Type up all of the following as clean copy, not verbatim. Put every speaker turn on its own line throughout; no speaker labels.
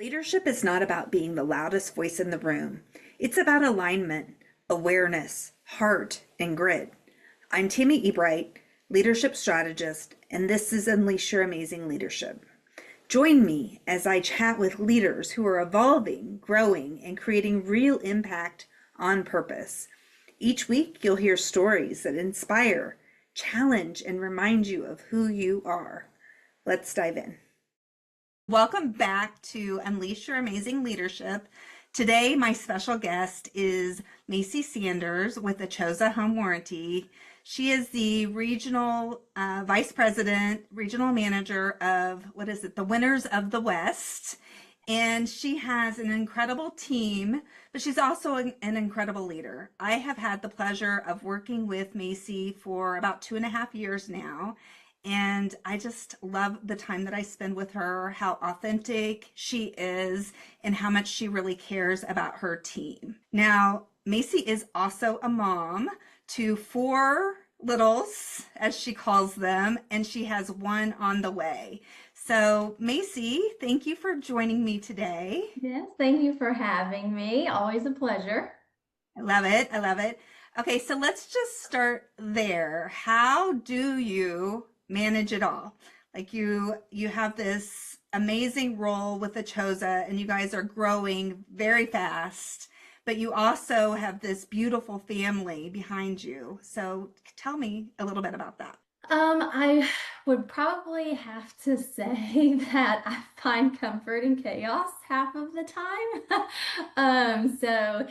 Leadership is not about being the loudest voice in the room. It's about alignment, awareness, heart, and grit. I'm Tammy Ebright, leadership strategist, and this is Unleash Your Amazing Leadership. Join me as I chat with leaders who are evolving, growing, and creating real impact on purpose. Each week, you'll hear stories that inspire, challenge, and remind you of who you are. Let's dive in. Welcome back to Unleash Your Amazing Leadership. Today, my special guest is Maci Sanders with Achosa Home Warranty. She is the regional vice president, regional manager of, the Winners of the West. And she has an incredible team, but she's also an incredible leader. I have had the pleasure of working with Maci for about 2.5 years now. And I just love the time that I spend with her, how authentic she is, and how much she really cares about her team. Now, Maci is also a mom to 4 littles, as she calls them, and she has one on the way. So, Maci, thank you for joining me today.
Yes, thank you for having me. Always a pleasure.
I love it. I love it. Okay, so let's just start there. How do you manage it all? Like you have this amazing role with the Chosa and you guys are growing very fast, but you also have this beautiful family behind you. So tell me a little bit about that.
I would probably have to say that I find comfort in chaos half of the time. So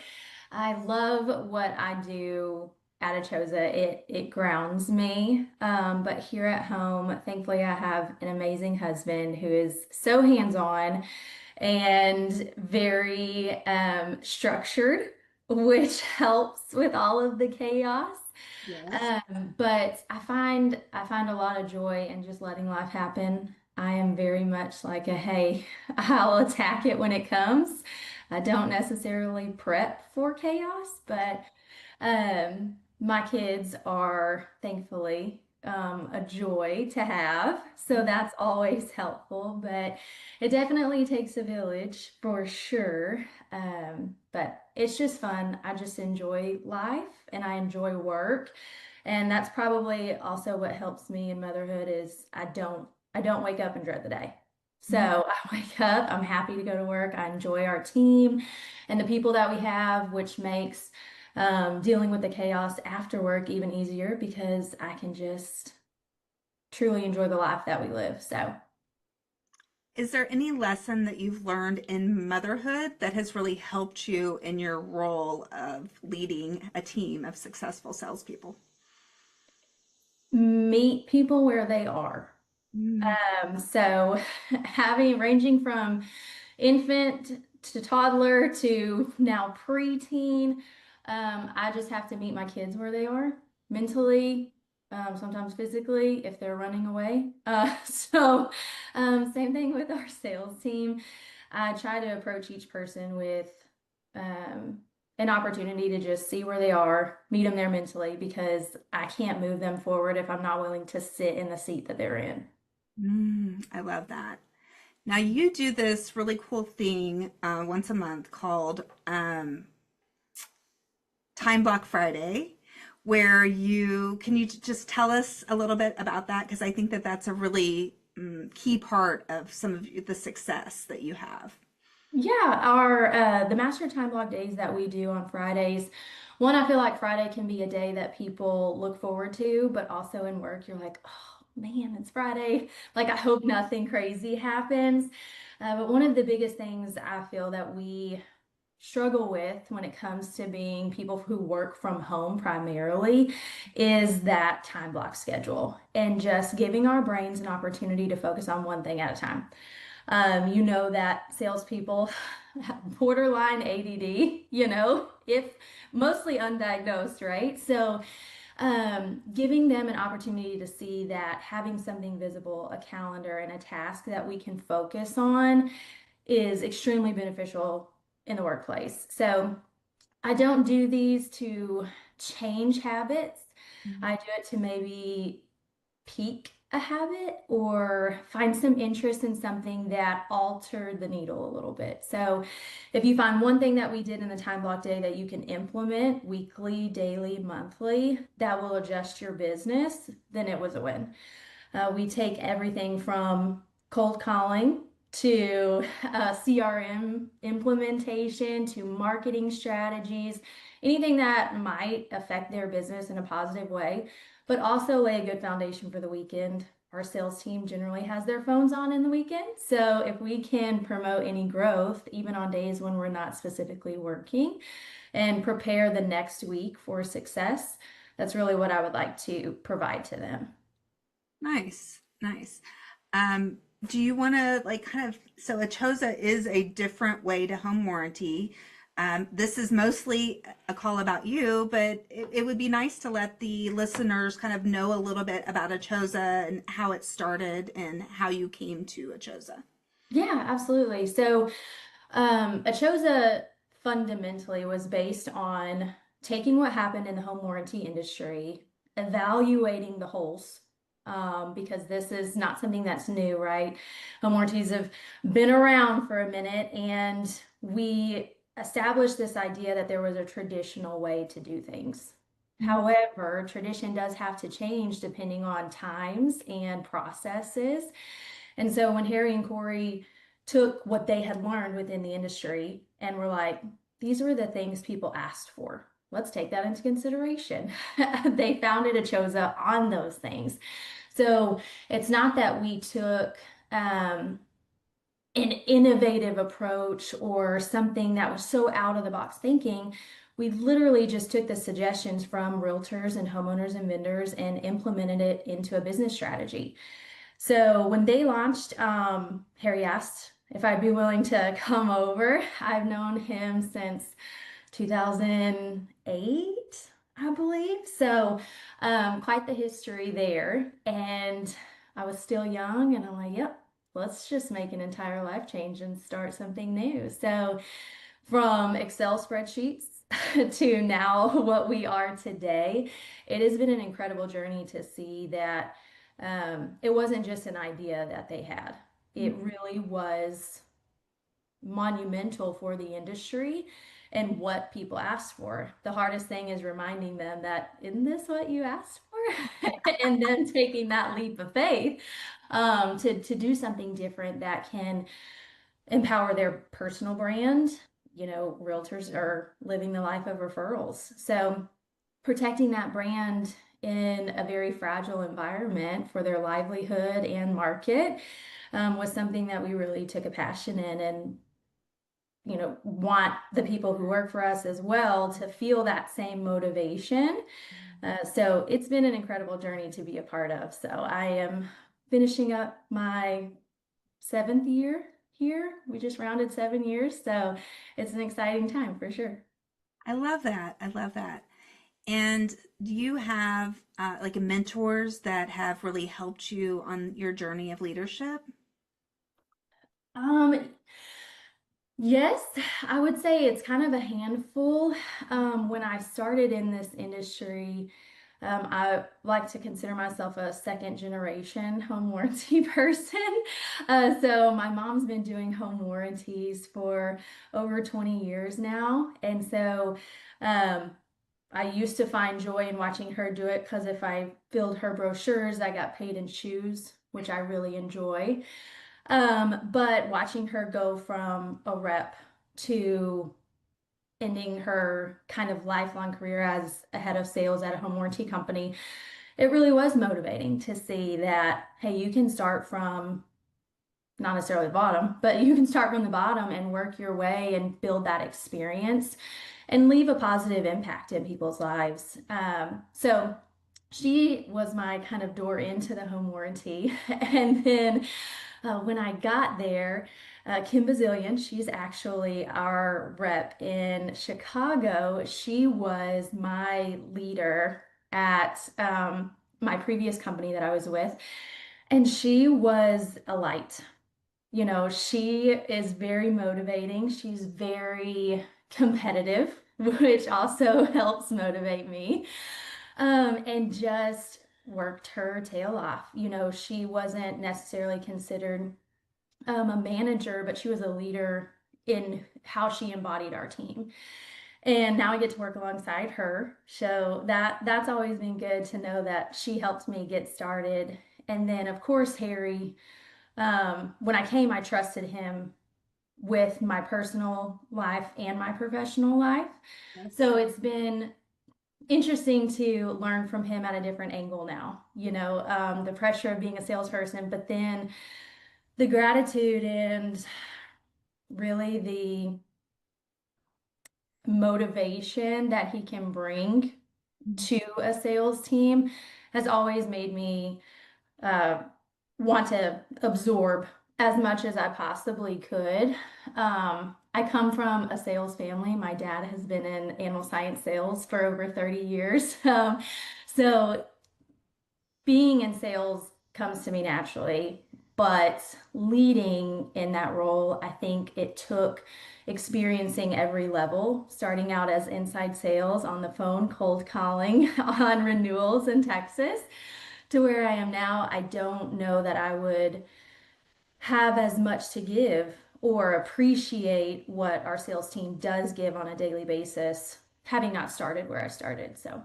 I love what I do at Achosa. It grounds me. But here at home, thankfully, I have an amazing husband who is so hands-on and very structured, which helps with all of the chaos.
Yes.
But I find a lot of joy in just letting life happen. I am very much like a hey, I'll attack it when it comes. I don't necessarily prep for chaos, but my kids are thankfully a joy to have. So that's always helpful, but it definitely takes a village for sure. But it's just fun. I just enjoy life and I enjoy work. And that's probably also what helps me in motherhood is I don't wake up and dread the day. So I wake up, I'm happy to go to work. I enjoy our team and the people that we have, which makes dealing with the chaos after work even easier because I can just truly enjoy the life that we live. So,
Is there any lesson that you've learned in motherhood that has really helped you in your role of leading a team of successful salespeople?
meet people where they are.
Mm.
So having ranging from infant to toddler to now preteen, I just have to meet my kids where they are mentally, sometimes physically if they're running away. Same thing with our sales team. I try to approach each person with um, an opportunity to just see where they are, meet them there mentally, because I can't move them forward if I'm not willing to sit in the seat that they're in.
I love that. Now you do this really cool thing once a month called Time Block Friday, where you just tell us a little bit about that? Because I think that that's a really key part of some of the success that you have.
Yeah, our the master time block days that we do on Fridays. One, I feel like Friday can be a day that people look forward to, but also in work, you're like, oh man, it's Friday. Like, I hope nothing crazy happens. But one of the biggest things I feel that we struggle with when it comes to being people who work from home primarily is that time block schedule and just giving our brains an opportunity to focus on one thing at a time. You know that salespeople have borderline ADD, if mostly undiagnosed, right? So, giving them an opportunity to see that having something visible, a calendar, and a task that we can focus on is extremely beneficial in the workplace. So, I don't do these to change habits. I do it to maybe peak a habit or find some interest in something that altered the needle a little bit. So if you find one thing that we did in the time block day that you can implement weekly, daily, monthly, that will adjust your business, then it was a win. We take everything from cold calling to CRM implementation to marketing strategies, anything that might affect their business in a positive way, but also lay a good foundation for the weekend. Our sales team generally has their phones on in the weekend. So if we can promote any growth, even on days when we're not specifically working, and prepare the next week for success, that's really what I would like to provide to them.
Nice, nice. Um, do you want to like kind of, so Achosa is a different way to home warranty. This is mostly a call about you, but it would be nice to let the listeners kind of know a little bit about Achosa and how it started and how you came to Achosa.
Yeah, absolutely. So, Achosa fundamentally was based on taking what happened in the home warranty industry, evaluating the holes, because this is not something that's new, right? Home warranties have been around for a minute, and we established this idea that there was a traditional way to do things. However, tradition does have to change depending on times and processes. And so when Harry and Corey took what they had learned within the industry and were like, these were the things people asked for. Let's take that into consideration. They founded Achosa on those things. So it's not that we took an innovative approach or something that was so out of the box thinking. We literally just took the suggestions from realtors and homeowners and vendors and implemented it into a business strategy. So when they launched, Harry asked if I'd be willing to come over. I've known him since 2008, I believe. So quite the history there. And I was still young, and I'm like, yep, let's just make an entire life change and start something new. So from Excel spreadsheets to now what we are today, it has been an incredible journey to see that it wasn't just an idea that they had. It really was monumental for the industry and what people asked for. The hardest thing is reminding them that, isn't this what you asked for? And then taking that leap of faith to do something different that can empower their personal brand. You know, realtors are living the life of referrals. So protecting that brand in a very fragile environment for their livelihood and market was something that we really took a passion in, and want the people who work for us as well to feel that same motivation. So it's been an incredible journey to be a part of. So I am finishing up my 7th year here. We just rounded 7 years, so it's an exciting time for sure.
I love that. I love that. And do you have like mentors that have really helped you on your journey of leadership?
Um, Yes, I would say it's kind of a handful. When I started in this industry, I like to consider myself a second generation home warranty person. So my mom's been doing home warranties for over 20 years now. And so um, I used to find joy in watching her do it because if I filled her brochures, I got paid in shoes, which I really enjoy. But watching her go from a rep to ending her kind of lifelong career as a head of sales at a home warranty company, it really was motivating to see that, hey, you can start from not necessarily the bottom, but you can start from the bottom and work your way and build that experience and leave a positive impact in people's lives. So she was my kind of door into the home warranty. And then when I got there, Kim Bazillion, she's actually our rep in Chicago. She was my leader at my previous company that I was with, and she was a light. She is very motivating. She's very competitive, which also helps motivate me. And just worked her tail off. She wasn't necessarily considered a manager, but she was a leader in how she embodied our team. And now I get to work alongside her. So that's always been good to know that she helped me get started. And then of course Harry, when I came, I trusted him with my personal life and my professional life.
Yes.
So it's been interesting to learn from him at a different angle now, the pressure of being a salesperson, but then the gratitude and really the motivation that he can bring to a sales team has always made me uh, want to absorb as much as I possibly could. I come from a sales family. My dad has been in animal science sales for over 30 years. So being in sales comes to me naturally, but leading in that role, I think it took experiencing every level, starting out as inside sales on the phone, cold calling on renewals in Texas, to where I am now. I don't know that I would have as much to give or appreciate what our sales team does give on a daily basis, having not started where I started. So.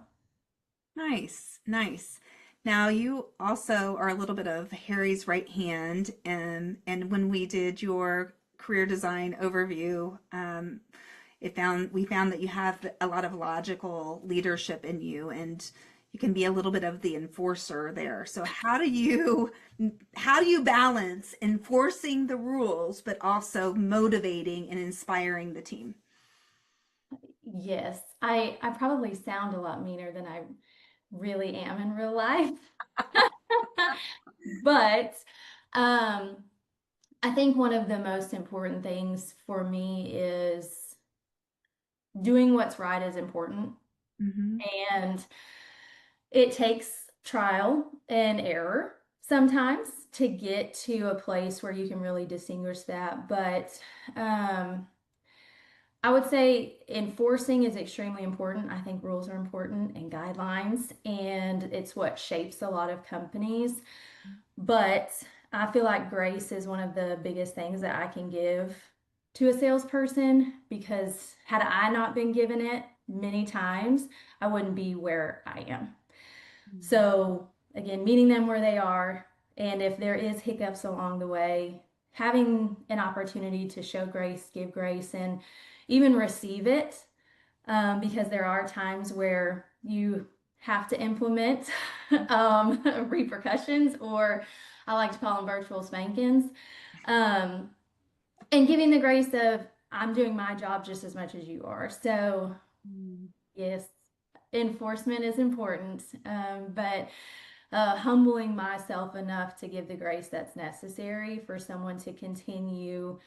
Nice, nice. Now you also are a little bit of Harry's right hand, and when we did your career design overview, we found that you have a lot of logical leadership in you, and you can be a little bit of the enforcer there. So how do you balance enforcing the rules but also motivating and inspiring the team?
Yes, I probably sound a lot meaner than I really am in real life. But um, I think one of the most important things for me is doing what's right is important.
Hmm.
And it takes trial and error sometimes to get to a place where you can really distinguish that. But um, I would say enforcing is extremely important. I think rules are important and guidelines, and it's what shapes a lot of companies. But I feel like grace is one of the biggest things that I can give to a salesperson because had I not been given it many times, I wouldn't be where I am. So again, meeting them where they are, and if there is hiccups along the way, having an opportunity to show grace, give grace, and even receive it, because there are times where you have to implement repercussions, or I like to call them virtual spankings, um, and giving the grace of I'm doing my job just as much as you are. So yes, enforcement is important, but humbling myself enough to give the grace that's necessary for someone to continue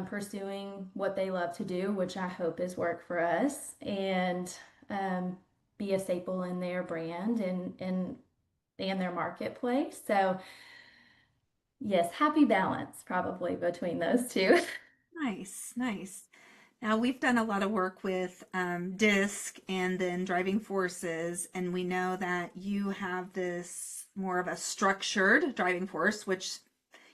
pursuing what they love to do, which I hope is work for us, and um, be a staple in their brand and their marketplace. So yes, happy balance probably between those two.
Nice, nice. Now, we've done a lot of work with DISC and then driving forces, and we know that you have this more of a structured driving force, which,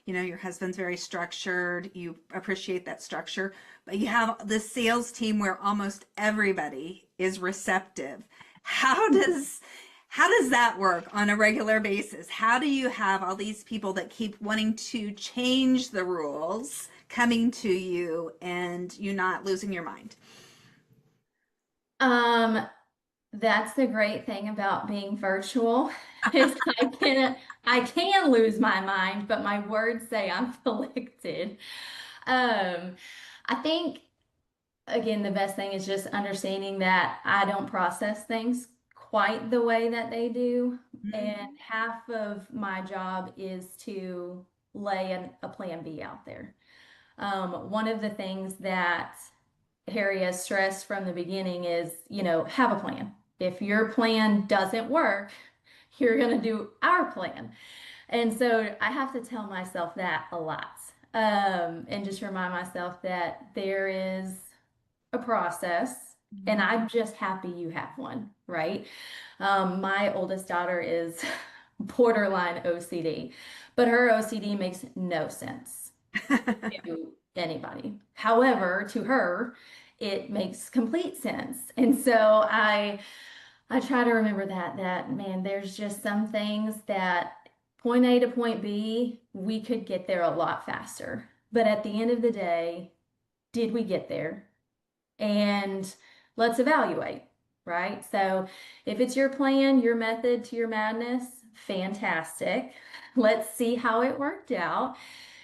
your husband's very structured. You appreciate that structure, but you have this sales team where almost everybody is receptive. How does how does that work on a regular basis? How do you have all these people that keep wanting to change the rules coming to you and you not losing your mind?
Um, that's the great thing about being virtual is I can lose my mind, but my words say I'm collected. Um, I think again the best thing is just understanding that I don't process things quite the way that they do, and
Mhm.
half of my job is to lay a plan B out there. One of the things that Harry has stressed from the beginning is, have a plan. If your plan doesn't work, you're going to do our plan. And so I have to tell myself that a lot. And just remind myself that there is a process, and I'm just happy you have one, right? My oldest daughter is borderline OCD, but her OCD makes no sense to anybody. However, to her, it makes complete sense. And so I try to remember that man, there's just some things that point A to point B, we could get there a lot faster. But at the end of the day, did we get there? And let's evaluate, right? So if it's your plan, your method to your madness, fantastic. Let's see how it worked out.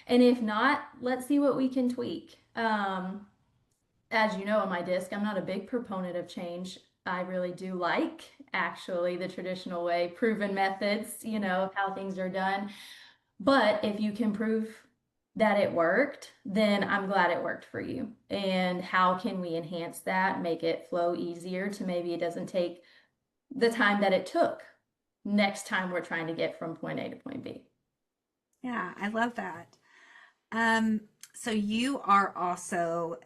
And if not, let's see what we can tweak. As you know, on my disc, I'm not a big proponent of change. I really do like actually the traditional way, proven methods, of how things are done. But if you can prove that it worked, then I'm glad it worked for you. And how can we enhance that, make it flow easier to maybe it doesn't take the time that it took next time we're trying to get from point A to point B.
Yeah, I love that. So you are also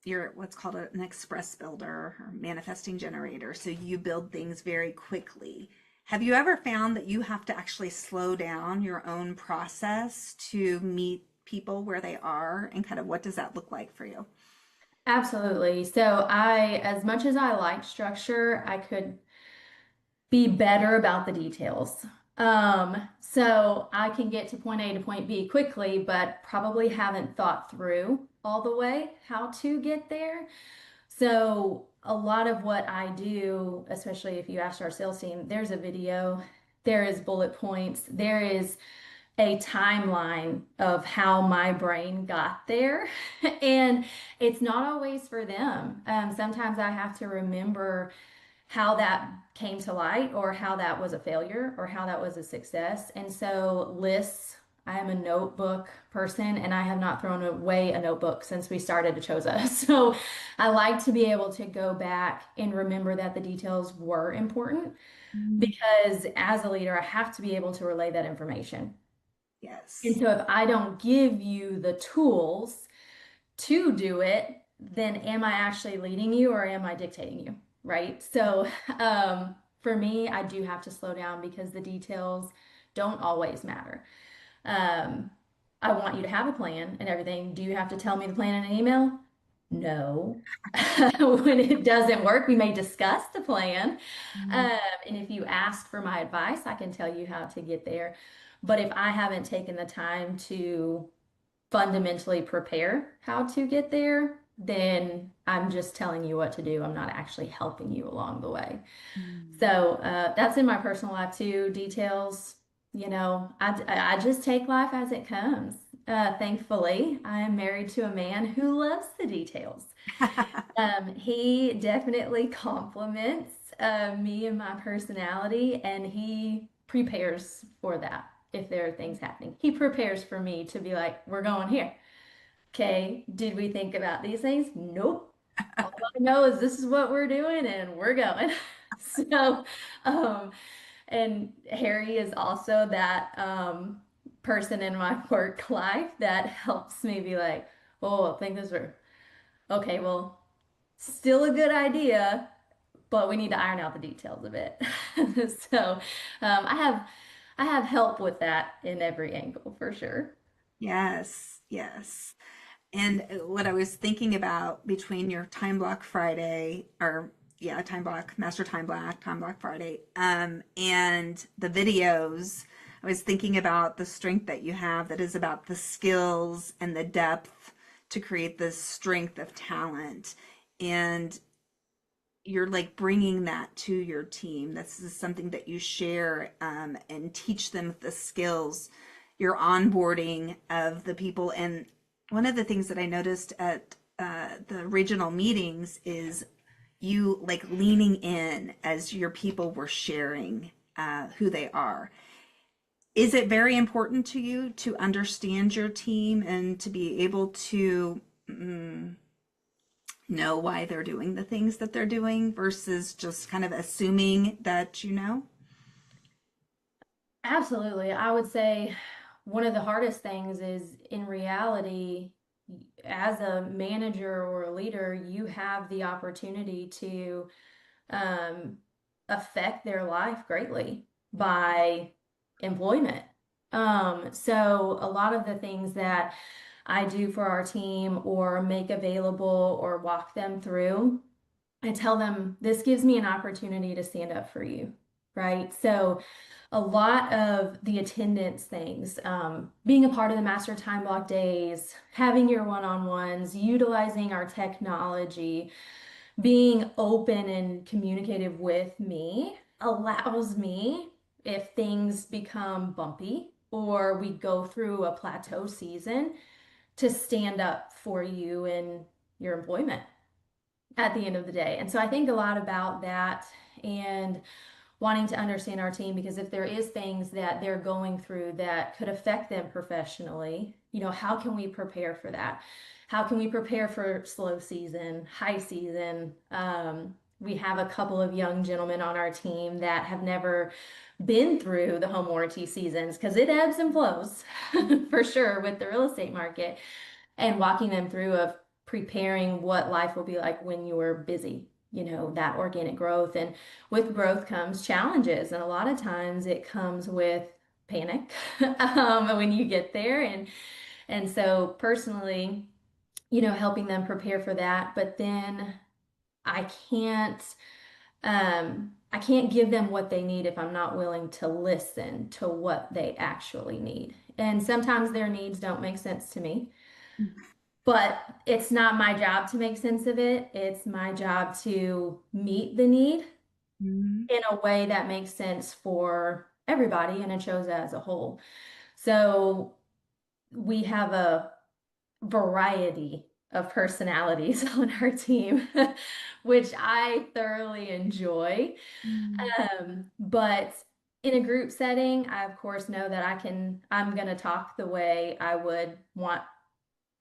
you're what's called an express builder or manifesting generator. So you build things very quickly. Have you ever found that you have to actually slow down your own process to meet people where they are, and kind of what does that look like for you?
Absolutely. So as much as I like structure, I could be better about the details. So I can get to point A to point B quickly, but probably haven't thought through all the way how to get there. So a lot of what I do, especially if you ask our sales team, there's a video, there is bullet points, there is a timeline of how my brain got there. And it's not always for them. Sometimes I have to remember how that came to light or how that was a failure or how that was a success. And so lists, I am a notebook person and I have not thrown away a notebook since we started Achosa. So I like to be able to go back and remember that the details were important
Mm.
because as a leader, I have to be able to relay that information. And
Yes.
so if I don't give you the tools to do it, then am I actually leading you or am I dictating you? Right. So for me, I do have to slow down because the details don't always matter. Um, I want you to have a plan and everything. Do you have to tell me the plan in an email? No. When it doesn't work, we may discuss the plan.
Mm.
Um, and if you ask for my advice, I can tell you how to get there. But if I haven't taken the time to fundamentally prepare how to get there, then I'm just telling you what to do. I'm not actually helping you along the way.
Mm.
So that's in my personal life too. Details, I just take life as it comes. Thankfully, I am married to a man who loves the details. He definitely compliments me and my personality, and he prepares for that if there are things happening. He prepares for me to be like, we're going here. Okay, did we think about these things? Nope. All I know is this is what we're doing and we're going. So, um, and Harry is also that person in my work life that helps me be like, oh, I think this are okay, well, still a good idea, but we need to iron out the details a bit. So, I have help with that in every angle for sure.
Yes, yes. And what I was thinking about between your time block Friday, or yeah, time block, master time block Friday, and the videos, I was thinking about the strength that you have that is about the skills and the depth to create this strength of talent. And you're like bringing that to your team. This is something that you share and teach them the skills, your onboarding of the people. And one of the things that I noticed at the regional meetings is you like leaning in as your people were sharing who they are. Is it very important to you to understand your team and to be able to know why they're doing the things that they're doing versus just kind of assuming that you know?
Absolutely. I would say one of the hardest things is in reality, as a manager or a leader, you have the opportunity to um, affect their life greatly by employment. So a lot of the things that I do for our team or make available or walk them through, I tell them this gives me an opportunity to stand up for you, right? So a lot of the attendance things, being a part of the master time block days, having your one-on-ones, utilizing our technology, being open and communicative with me allows me, if things become bumpy or we go through a plateau season, to stand up for you in your employment at the end of the day. And so I think a lot about that and wanting to understand our team, because if there is things that they're going through that could affect them professionally, how can we prepare for that? How can we prepare for slow season, high season? We have a couple of young gentlemen on our team that have never been through the home warranty seasons because it ebbs and flows for sure with the real estate market, and walking them through of preparing what life will be like when you're busy, that organic growth. And with growth comes challenges. And a lot of times it comes with panic when you get there. And so personally, helping them prepare for that. But then I can't I can't give them what they need if I'm not willing to listen to what they actually need. And sometimes their needs don't make sense to me. But it's not my job to make sense of it. It's my job to meet the need
Mhm.
in a way that makes sense for everybody and Achosa as a whole. So we have a variety of personalities on our team, which I thoroughly enjoy.
Mhm.
But in a group setting, I of course know that I'm going to talk the way I would want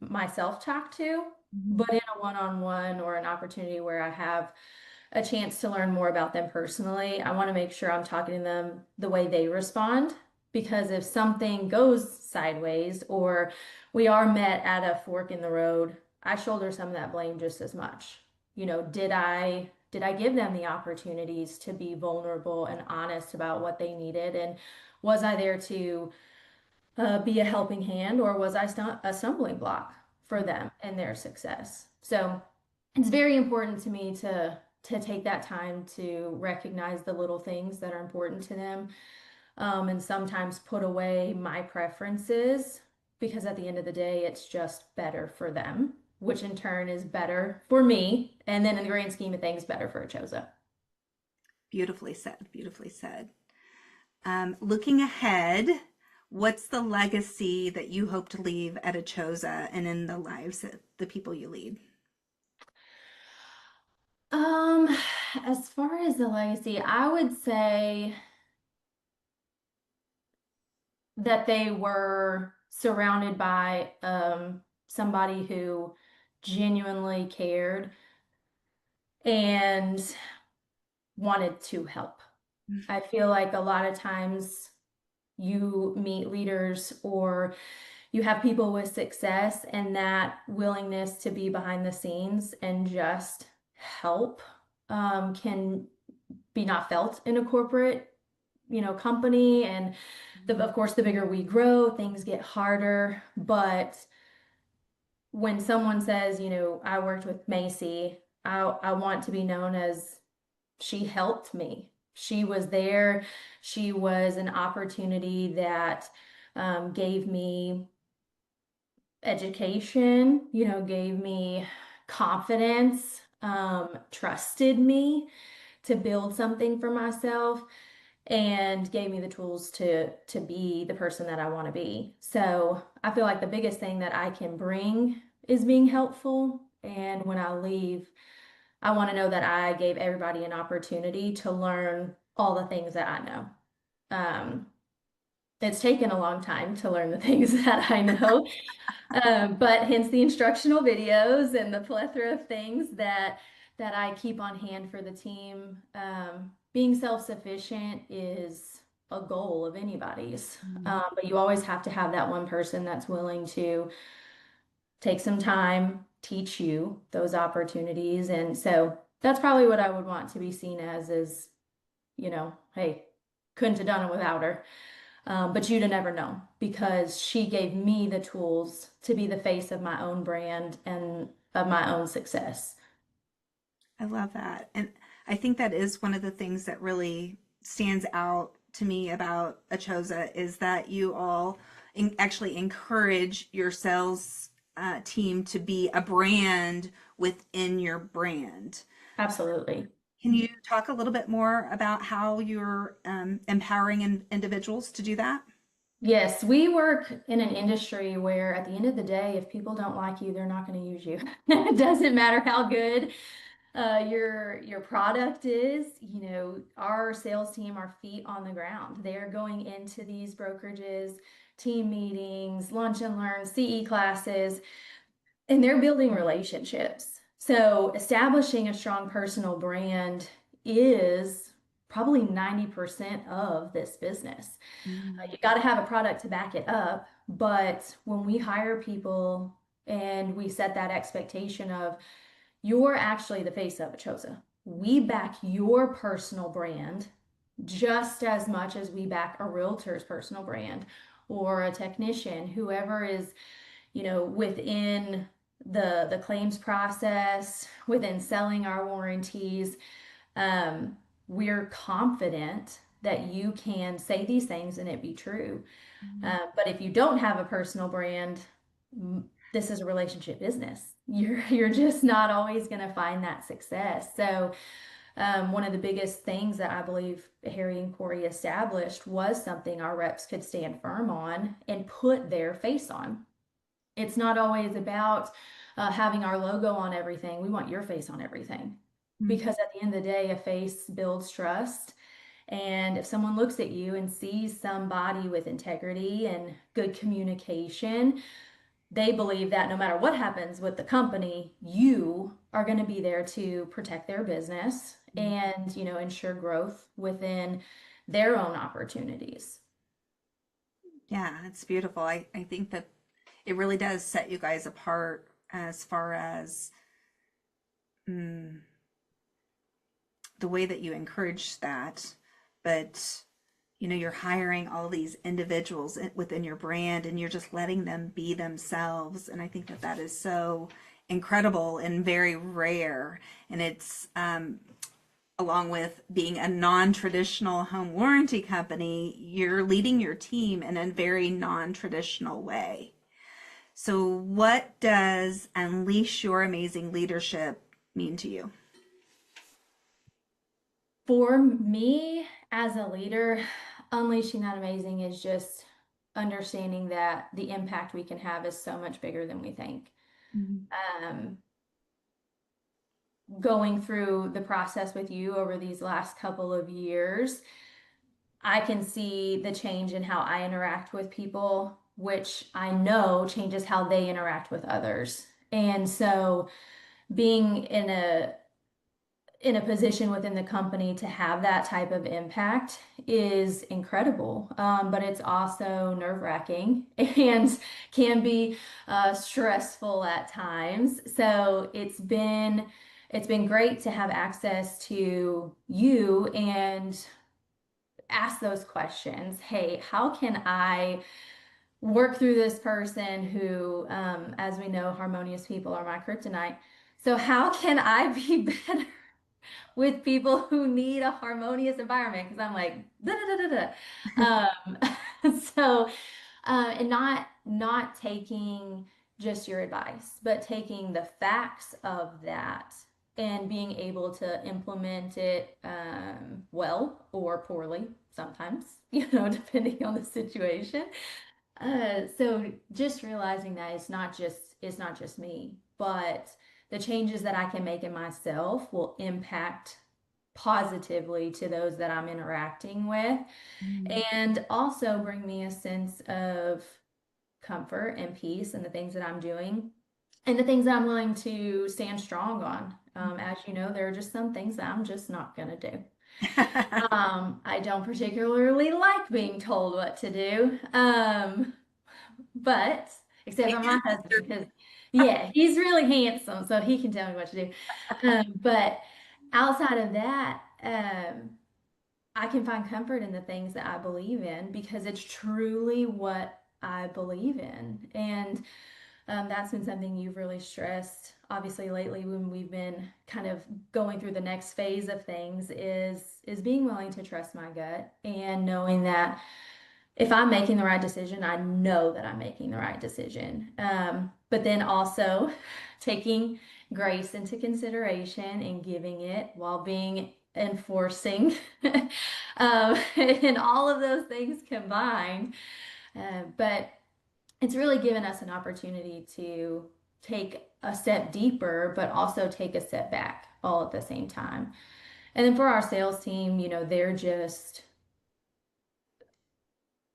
myself talk to, but in a one-on-one or an opportunity where I have a chance to learn more about them personally, I want to make sure I'm talking to them the way they respond. Because if something goes sideways or we are met at a fork in the road, I shoulder some of that blame just as much. Did I give them the opportunities to be vulnerable and honest about what they needed? And was I there to be a helping hand, or was I a stumbling block for them and their success? So it's very important to me to take that time to recognize the little things that are important to them, and sometimes put away my preferences, because at the end of the day, it's just better for them, which in turn is better for me, and then in the grand scheme of things, better for Achosa.
Beautifully said. Beautifully said. Looking ahead, what's the legacy that you hope to leave at Achosa and in the lives of the people you lead?
Um, as far as the legacy, I would say that they were surrounded by somebody who genuinely cared and wanted to help. I feel like a lot of times you meet leaders or you have people with success, and that willingness to be behind the scenes and just help can be not felt in a corporate, company. And of course, the bigger we grow, things get harder. But when someone says, I worked with Maci, I want to be known as she helped me. She was there. She was an opportunity that gave me education, gave me confidence, trusted me to build something for myself, and gave me the tools to be the person that I want to be. So I feel like the biggest thing that I can bring is being helpful. And when I leave, I want to know that I gave everybody an opportunity to learn all the things that I know. Um, it's taken a long time to learn the things that I know, but hence the instructional videos and the plethora of things that I keep on hand for the team. Being self-sufficient is a goal of anybody's, but you always have to have that one person that's willing to take some time, teach you those opportunities. And so that's probably what I would want to be seen as is, hey, couldn't have done it without her. But you'd have never known because she gave me the tools to be the face of my own brand and of my own success.
I love that. And I think that is one of the things that really stands out to me about Achosa is that you all actually encourage your sales team to be a brand within your brand.
Absolutely.
Can you talk a little bit more about how you're empowering individuals to do that?
Yes, we work in an industry where at the end of the day, if people don't like you, they're not going to use you. It doesn't matter how good your product is. You know, our sales team are feet on the ground. They are going into these brokerages, team meetings, lunch and learn, CE classes, and they're building relationships. So establishing a strong personal brand is probably 90% of this business.
Mm.
You got to have a product to back it up. But when we hire people and we set that expectation of you're actually the face of Achosa, we back your personal brand just as much as we back a realtor's personal brand or a technician, whoever is, within the claims process, within selling our warranties. We're confident that you can say these things and it be true. But if you don't have a personal brand, this is a relationship business. You're just not always going to find that success. So one of the biggest things that I believe Harry and Corey established was something our reps could stand firm on and put their face on. It's not always about having our logo on everything. We want your face on everything.
Mm.
Because at the end of the day, a face builds trust. And if someone looks at you and sees somebody with integrity and good communication, they believe that no matter what happens with the company, you are going to be there to protect their business and, ensure growth within their own opportunities.
Yeah, it's beautiful. I think that it really does set you guys apart as far as mm, the way that you encourage that. But you're hiring all these individuals within your brand and you're just letting them be themselves. And I think that that is so incredible and very rare. And it's along with being a non-traditional home warranty company, you're leading your team in a very non-traditional way. So, what does unleash your amazing leadership mean to you?
For me as a leader, unleashing that amazing is just understanding that the impact we can have is so much bigger than we think.
Mhm.
Um, Going through the process with you over these last couple of years, I can see the change in how I interact with people, which I know changes how they interact with others. And so being in a position within the company to have that type of impact is incredible. But it's also nerve-wracking and can be stressful at times. So it's been great to have access to you and ask those questions. Hey, how can I work through this person who, as we know, harmonious people are my kryptonite. So how can I be better with people who need a harmonious environment? Because I'm like, da da da da da. So, and not taking just your advice, but taking the facts of that and being able to implement it well or poorly sometimes, depending on the situation. So just realizing that it's not just me, but the changes that I can make in myself will impact positively to those that I'm interacting with,
Mm.
and also bring me a sense of comfort and peace in the things that I'm doing and the things that I'm willing to stand strong on. As you know, there are just some things that I'm just not gonna do. I don't particularly like being told what to do. But except for my husband, because yeah, he's really handsome, so he can tell me what to do. But outside of that, I can find comfort in the things that I believe in because it's truly what I believe in. And that's been something you've really stressed, obviously, lately when we've been kind of going through the next phase of things is being willing to trust my gut and knowing that if I'm making the right decision, I know that I'm making the right decision. But then also taking grace into consideration and giving it while being enforcing, and all of those things combined. But it's really given us an opportunity to take a step deeper, but also take a step back all at the same time. And then for our sales team,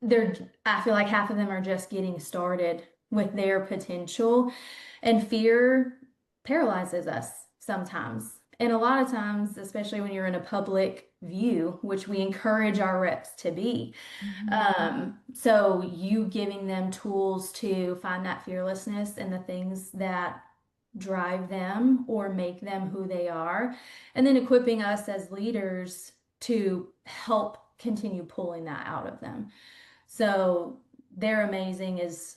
they're I feel like half of them are just getting started with their potential, and fear paralyzes us sometimes. And a lot of times, especially when you're in a public view, which we encourage our reps to be.
Mhm.
So you giving them tools to find that fearlessness and the things that drive them or make them who they are, and then equipping us as leaders to help continue pulling that out of them. So they're amazing is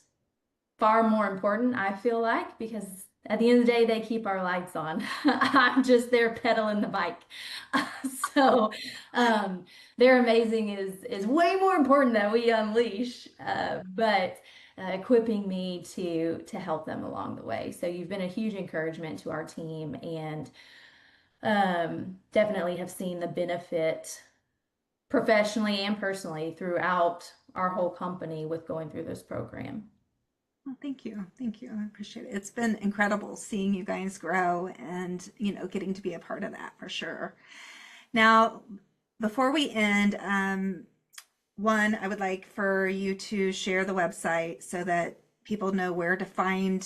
far more important, I feel like, because at the end of the day, they keep our lights on. I'm just there pedaling the bike. So um, their amazing is way more important that we unleash, but equipping me to help them along the way. So you've been a huge encouragement to our team, and definitely have seen the benefit professionally and personally throughout our whole company with going through this program.
Well, thank you. Thank you. I appreciate it. It's been incredible seeing you guys grow and, getting to be a part of that for sure. Now, before we end, one, I would like for you to share the website so that people know where to find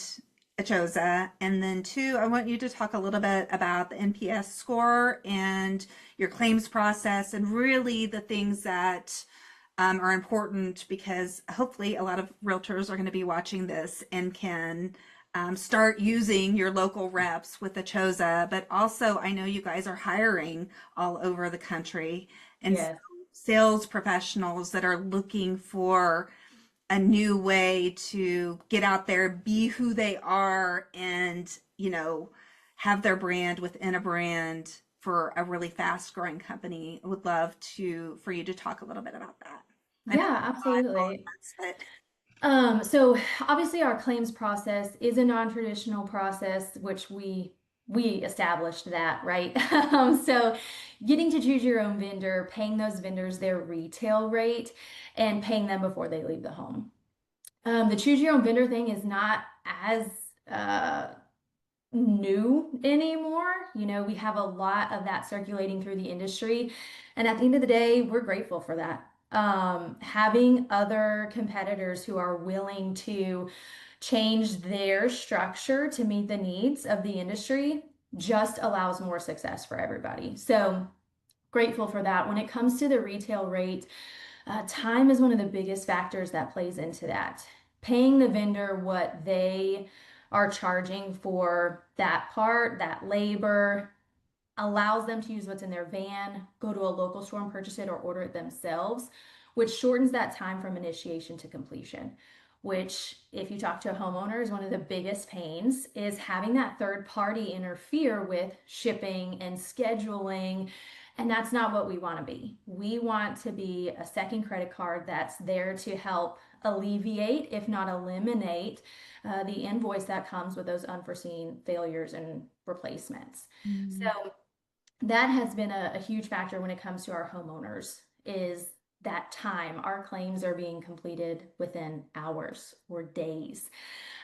Achosa. And then two, I want you to talk a little bit about the NPS score and your claims process and really the things that are important because hopefully a lot of realtors are going to be watching this and can start using your local reps with Achosa. But also, I know you guys are hiring all over the country. And so
Yes.
sales professionals that are looking for a new way to get out there, be who they are, and, have their brand within a brand for a really fast growing company. I would love for you to talk a little bit about that. I know
Yeah,
all
absolutely.
at once,
So obviously our claims process is a non-traditional process, which we established that, right? So getting to choose your own vendor, paying those vendors their retail rate, and paying them before they leave the home. The choose your own vendor thing is not as uh, new anymore. We have a lot of that circulating through the industry. And at the end of the day, we're grateful for that. Having other competitors who are willing to change their structure to meet the needs of the industry just allows more success for everybody. So grateful for that. When it comes to the retail rate, time is one of the biggest factors that plays into that. Paying the vendor what they are charging for that part, that labor, allows them to use what's in their van, go to a local store and purchase it or order it themselves, which shortens that time from initiation to completion. Which, if you talk to a homeowner, is one of the biggest pains is having that third party interfere with shipping and scheduling. And that's not what we want to be. We want to be a second credit card that's there to help alleviate, if not eliminate, the invoice that comes with those unforeseen failures and replacements.
but
So that has been a huge factor when it comes to our homeowners is that time. Our claims are being completed within hours or days.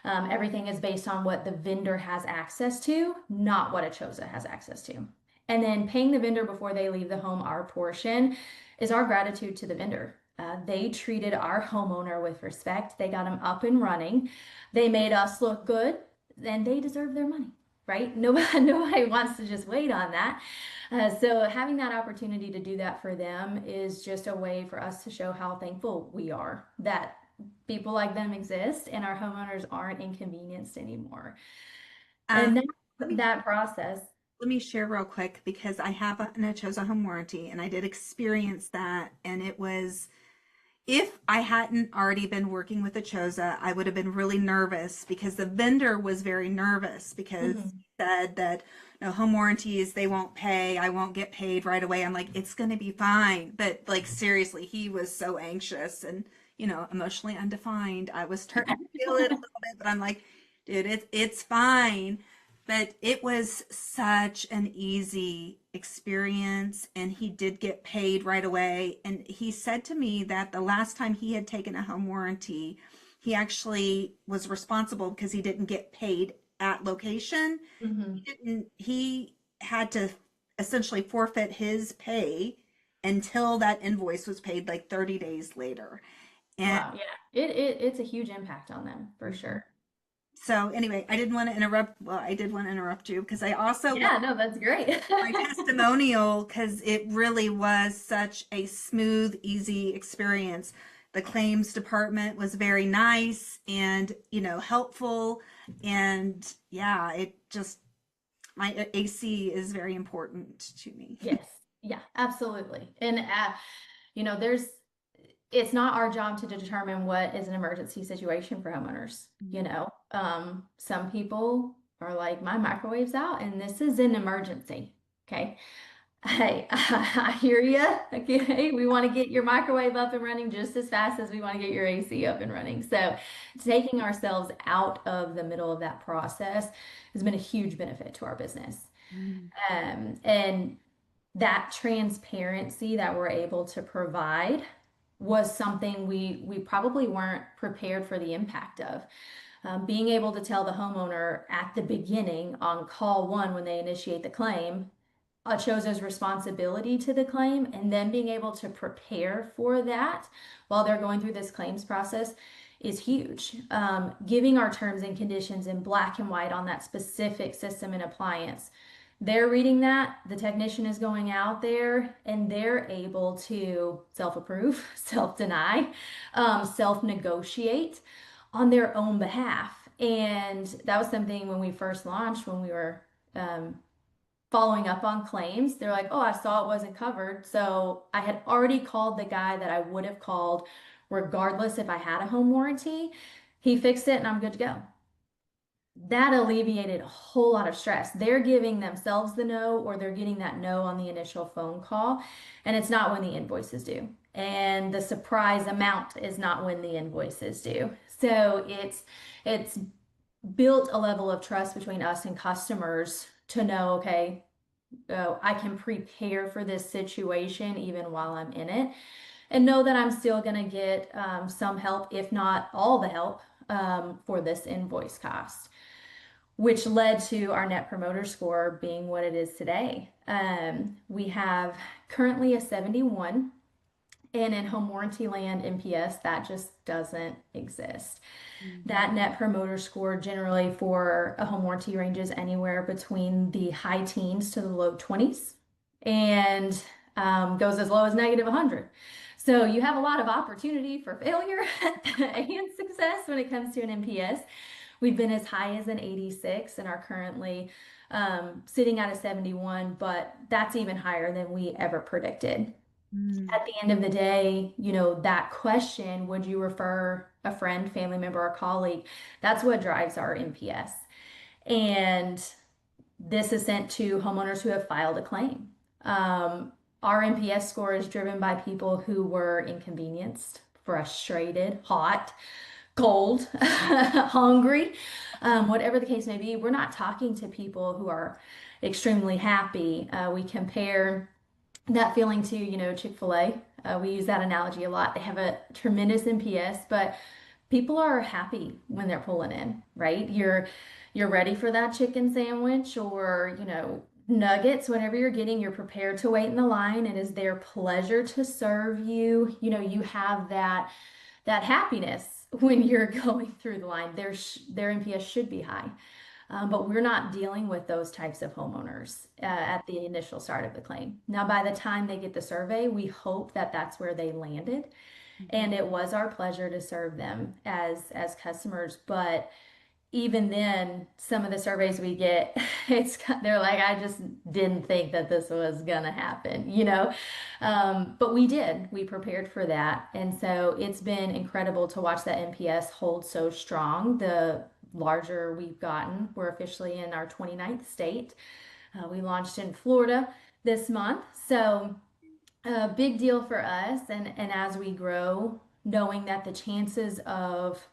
Everything is based on what the vendor has access to, not what Achosa has access to. And then paying the vendor before they leave the home, our portion is our gratitude to the vendor. They treated our homeowner with respect. They got him up and running. They made us look good, and they deserve their money, right? Nobody wants to just wait on that. So having that opportunity to do that for them is just a way for us to show how thankful we are that people like them exist and our homeowners aren't inconvenienced anymore.
um,
And
let me
that process.
let me share real quick because I have an Achosa Home Warranty and I did experience that. And it was, if I hadn't already been working with Achosa, I would have been really nervous because the vendor was very nervous because
Hmm.
he said that no home warranties, they won't pay, I won't get paid right away. I'm like, it's going to be fine. But like, seriously, he was so anxious and, emotionally undefined. I was starting to feel it a little bit, but I'm like, dude, it's fine. But it was such an easy experience, and he did get paid right away. And he said to me that the last time he had taken a home warranty, he actually was responsible because he didn't get paid at location.
Hmm.
He had to essentially forfeit his pay until that invoice was paid like 30 days later. And
Wow, yeah. It's a huge impact on them for sure.
so anyway, I didn't want to interrupt. Well, I did want to interrupt you because I also want
Yeah, no, that's great.
my testimonial because it really was such a smooth, easy experience. The claims department was very nice and, helpful. And yeah, it just, my AC is very important to me.
Yes. Yeah, absolutely. And there's it's not our job to determine what is an emergency situation for homeowners. Some people are like, my microwave's out and this is an emergency. Okay. Hey, I hear you. Okay. We want to get your microwave up and running just as fast as we want to get your AC up and running. So, taking ourselves out of the middle of that process has been a huge benefit to our business.
Mm.
And that transparency that we're able to provide was something we probably weren't prepared for the impact of. Being able to tell the homeowner at the beginning on call one when they initiate the claim, Achosa's responsibility to the claim, and then being able to prepare for that while they're going through this claims process is huge. Giving our terms and conditions in black and white on that specific system and appliance. They're reading that, the technician is going out there, and they're able to self approve, self deny, self negotiate on their own behalf. And that was something when we first launched, when we were um, following up on claims. They're like, oh, I saw it wasn't covered. So I had already called the guy that I would have called regardless if I had a home warranty. He fixed it and I'm good to go. That alleviated a whole lot of stress. They're giving themselves the no, or they're getting that no on the initial phone call, and it's not when the invoice is due. And the surprise amount is not when the invoice is due. So it's built a level of trust between us and customers to know, okay, I can prepare for this situation even while I'm in it, and know that I'm still going to get some help, if not all the help, for this invoice cost, which led to our net promoter score being what it is today. We have currently a 71, and in home warranty land, NPS, that just doesn't exist. That net promoter score generally for a home warranty ranges anywhere between the high teens to the low 20s, and goes as low as -100. So you have a lot of opportunity for failure and success when it comes to an NPS. We've been as high as an 86 and are currently sitting at a 71, but that's even higher than we ever predicted.
Mm.
At the end of the day, that question, would you refer a friend, family member, or colleague? That's what drives our NPS. And this is sent to homeowners who have filed a claim. Our NPS score is driven by people who were inconvenienced, frustrated, hot, cold, hungry, whatever the case may be. We're not talking to people who are extremely happy. We compare that feeling to, Chick-fil-A. We use that analogy a lot. They have a tremendous NPS, but people are happy when they're pulling in, right? You're ready for that chicken sandwich or, nuggets, whatever you're getting, you're prepared to wait in the line. It is their pleasure to serve you. You have that happiness when you're going through the line. Their NPS should be high. But we're not dealing with those types of homeowners at the initial start of the claim. Now, by the time they get the survey, we hope that that's where they landed. And it was our pleasure to serve them as customers. But even then, some of the surveys we get, they're like, I just didn't think that this was gonna happen, you know? But we did. We prepared for that. And so it's been incredible to watch that NPS hold so strong. The larger we've gotten, we're officially in our 29th state. We launched in Florida this month. So a big deal for us. And as we grow, knowing that the chances of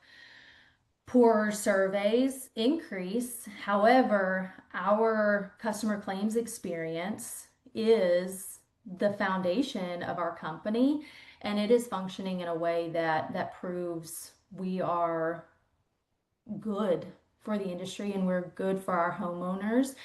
poorer surveys increase. However, our customer claims experience is the foundation of our company, and it is functioning in a way that proves we are good for the industry and we're good for our homeowners.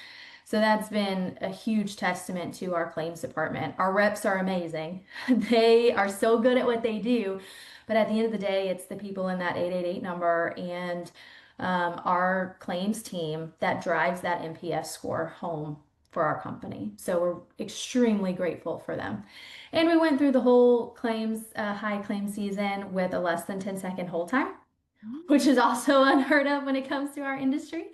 So that's been a huge testament to our claims department. Our reps are amazing. They are so good at what they do. But at the end of the day, it's the people in that 888 number and our claims team that drives that NPS score home for our company. So we're extremely grateful for them. And we went through the whole high claim season with a less than 10-second hold time, which is also unheard of when it comes to our industry.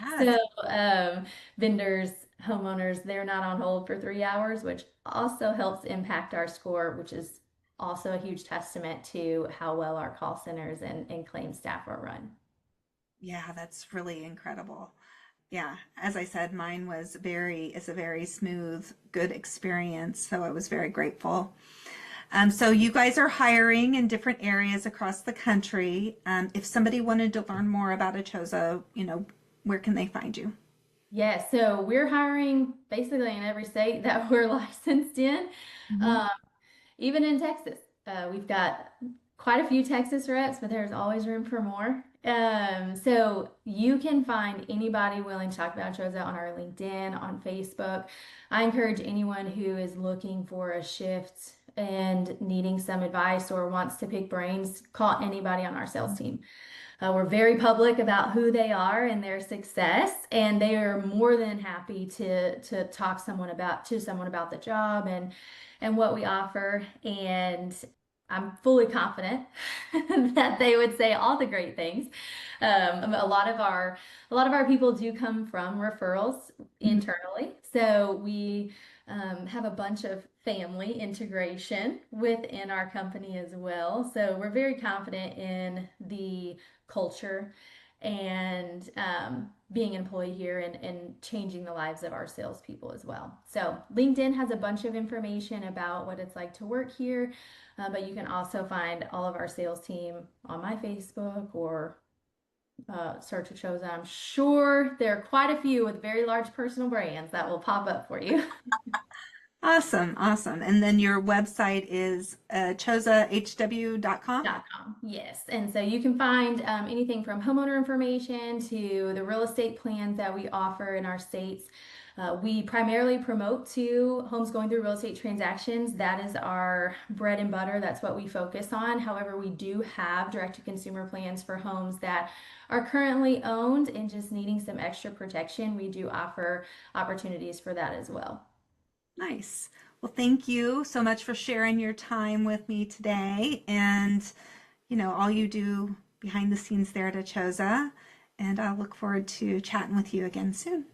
Yes.
So, vendors, homeowners, they're not on hold for 3 hours, which also helps impact our score, which is also a huge testament to how well our call centers and claim staff are run.
Yeah, that's really incredible. Yeah, as I said, mine was it's a very smooth, good experience. So I was very grateful. So you guys are hiring in different areas across the country. If somebody wanted to learn more about Achosa, where can they find you?
Yeah, so we're hiring basically in every state that we're licensed in.
Mhm.
Um, Even in Texas, we've got quite a few Texas reps, but there's always room for more. So you can find anybody willing to talk about shows out on our LinkedIn, on Facebook. I encourage anyone who is looking for a shift and needing some advice or wants to pick brains, call anybody on our sales team. We're very public about who they are and their success, and they are more than happy to talk someone about the job and what we offer. And I'm fully confident that they would say all the great things. A lot of our people do come from referrals internally, so we have a bunch of family integration within our company as well. So we're very confident in the culture and being an employee here and changing the lives of our salespeople as well. So LinkedIn has a bunch of information about what it's like to work here, but you can also find all of our sales team on my Facebook or search a shows. I'm sure there are quite a few with very large personal brands that will pop up for you.
Awesome, awesome. And then your website is chosahw.com.
Com. Yes. And so you can find anything from homeowner information to the real estate plans that we offer in our states. We primarily promote to homes going through real estate transactions. That is our bread and butter. That's what we focus on. However, we do have direct to consumer plans for homes that are currently owned and just needing some extra protection. We do offer opportunities for that as well.
Nice. Well, thank you so much for sharing your time with me today and, all you do behind the scenes there at Achosa. And I look forward to chatting with you again soon.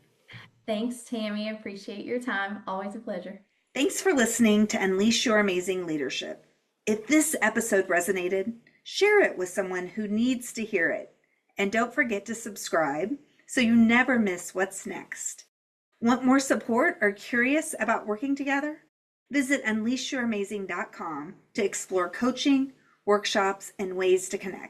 Thanks, Tammy. I appreciate your time. Always a pleasure.
Thanks for listening to Unleash Your Amazing Leadership. If this episode resonated, share it with someone who needs to hear it. And don't forget to subscribe so you never miss what's next. Want more support or curious about working together? Visit unleashyouramazing.com to explore coaching, workshops, and ways to connect.